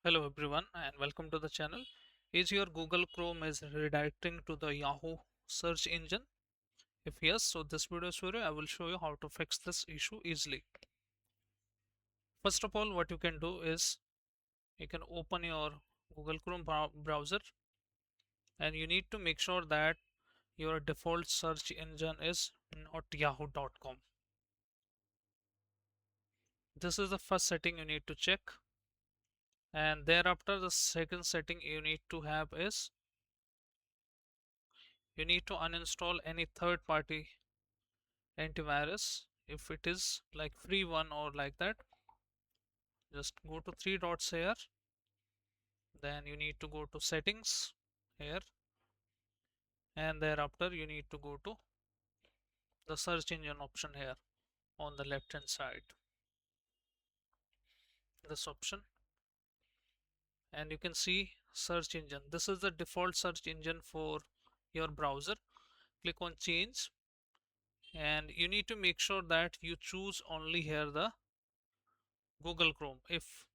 Hello everyone and welcome to the channel. Is your Google Chrome is redirecting to the Yahoo search engine? If yes, so this video tutorial I will show you how to fix this issue easily. First of all, what you can do is you can open your Google Chrome browser, and you need to make sure that your default search engine is not yahoo.com. This is the first setting you need to check, and thereafter the second setting you need to have is you need to uninstall any third party antivirus. If it is like free one or like that, just go to three dots here, then you need to go to settings here, and thereafter you need to go to the search engine option here on the left hand side, this option, and you can see search engine. This is the default search engine for your browser. Click on change, and you need to make sure that you choose only here the Google Chrome. If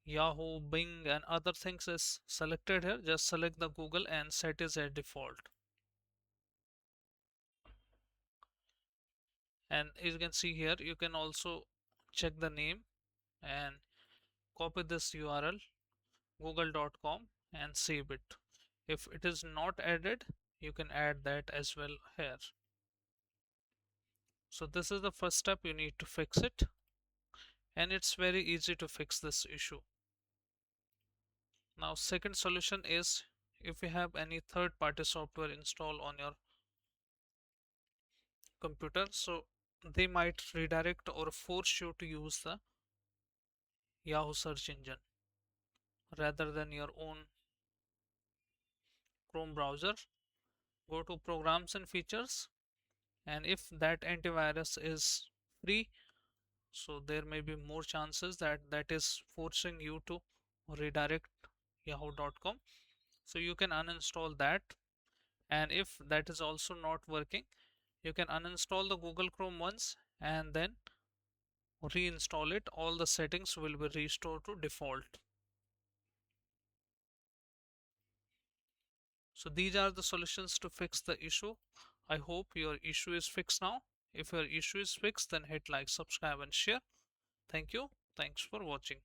Yahoo, Bing and other things is selected here, just select the Google and set as a default. And as you can see here, you can also check the name and copy this URL google.com and save it. If it is not added, you can add that as well here. So this is the first step, you need to fix it, and it's very easy to fix this issue. Now second solution is, if you have any third party software installed on your computer, so they might redirect or force you to use the Yahoo search engine rather than your own Chrome browser. Go to programs and features, and if that antivirus is free, so there may be more chances that that is forcing you to redirect yahoo.com. So you can uninstall that, and if that is also not working, you can uninstall the Google Chrome once and then reinstall it. All the settings will be restored to default. So these are the solutions to fix the issue. I hope your issue is fixed now. If your issue is fixed, then hit like, subscribe and share. Thank you. Thanks for watching.